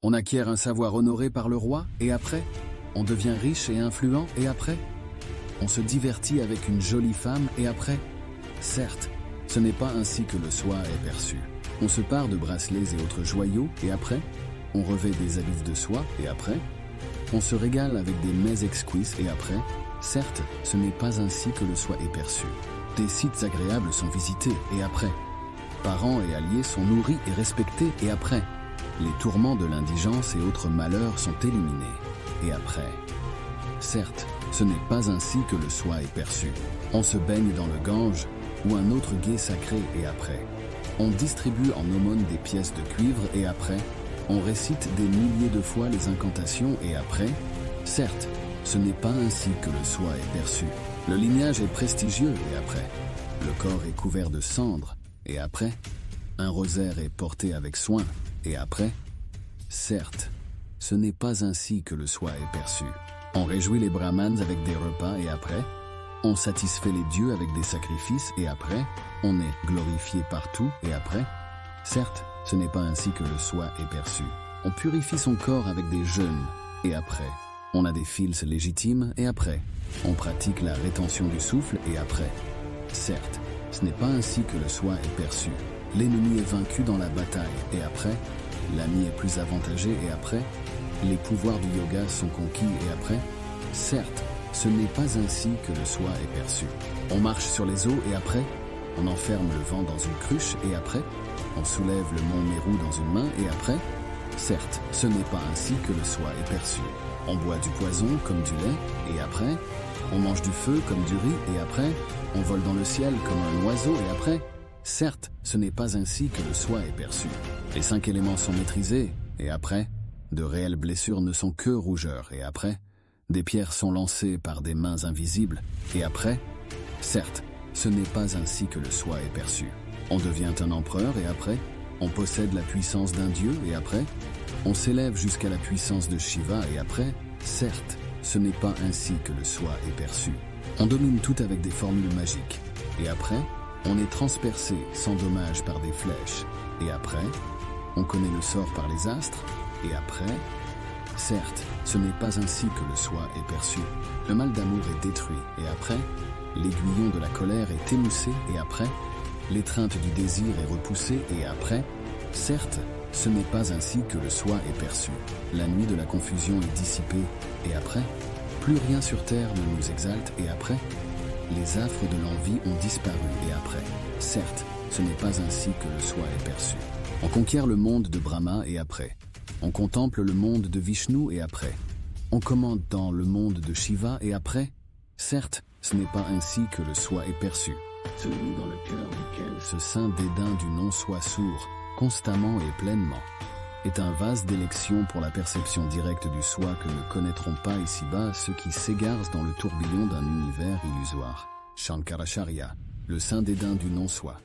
On acquiert un savoir honoré par le roi, et après, on devient riche et influent, et après, on se divertit avec une jolie femme, et après, certes, ce n'est pas ainsi que le soi est perçu. On se pare de bracelets et autres joyaux, et après, on revêt des habits de soie, et après, on se régale avec des mets exquises, et après, certes, ce n'est pas ainsi que le soi est perçu. Des sites agréables sont visités, et après, parents et alliés sont nourris et respectés, et après, les tourments de l'indigence et autres malheurs sont éliminés, et après, certes, ce n'est pas ainsi que le soi est perçu. On se baigne dans le Gange ou un autre gué sacré, et après, on distribue en aumône des pièces de cuivre, et après, on récite des milliers de fois les incantations, et après, certes, ce n'est pas ainsi que le soi est perçu. Le lignage est prestigieux, et après, le corps est couvert de cendres, et après, un rosaire est porté avec soin, et après, certes, ce n'est pas ainsi que le soi est perçu. On réjouit les brahmanes avec des repas, et après, on satisfait les dieux avec des sacrifices, et après, on est glorifié partout, et après, certes, ce n'est pas ainsi que le soi est perçu. On purifie son corps avec des jeûnes, et après, on a des fils légitimes, et après, on pratique la rétention du souffle, et après, certes, ce n'est pas ainsi que le soi est perçu. L'ennemi est vaincu dans la bataille, et après, l'ami est plus avantagé, et après, les pouvoirs du yoga sont conquis, et après, certes, ce n'est pas ainsi que le soi est perçu. On marche sur les eaux, et après, on enferme le vent dans une cruche, et après, on soulève le mont Mérou dans une main, et après, certes, ce n'est pas ainsi que le soi est perçu. On boit du poison comme du lait, et après, on mange du feu comme du riz, et après, on vole dans le ciel comme un oiseau, et après, certes, ce n'est pas ainsi que le soi est perçu. Les 5 éléments sont maîtrisés, et après, de réelles blessures ne sont que rougeurs, et après, des pierres sont lancées par des mains invisibles, et après, certes, ce n'est pas ainsi que le soi est perçu. On devient un empereur, et après, on possède la puissance d'un dieu, et après, on s'élève jusqu'à la puissance de Shiva, et après, certes, ce n'est pas ainsi que le soi est perçu. On domine tout avec des formules magiques, et après, on est transpercé sans dommage par des flèches, et après, on connaît le sort par les astres, et après, certes, ce n'est pas ainsi que le soi est perçu. Le mal d'amour est détruit, et après, l'aiguillon de la colère est émoussé, et après, l'étreinte du désir est repoussée, et après, certes, ce n'est pas ainsi que le soi est perçu. La nuit de la confusion est dissipée, et après, plus rien sur terre ne nous exalte, et après, les affres de l'envie ont disparu, et après, certes, ce n'est pas ainsi que le soi est perçu. On conquiert le monde de Brahma, et après, on contemple le monde de Vishnu, et après, on commande dans le monde de Shiva, et après, certes, ce n'est pas ainsi que le soi est perçu. Celui dans le cœur duquel ce saint dédain du non-soi sourd, constamment et pleinement, est un vase d'élection pour la perception directe du soi que ne connaîtront pas ici-bas ceux qui s'égarent dans le tourbillon d'un univers illusoire. Shankaracharya, le saint dédain du non-soi.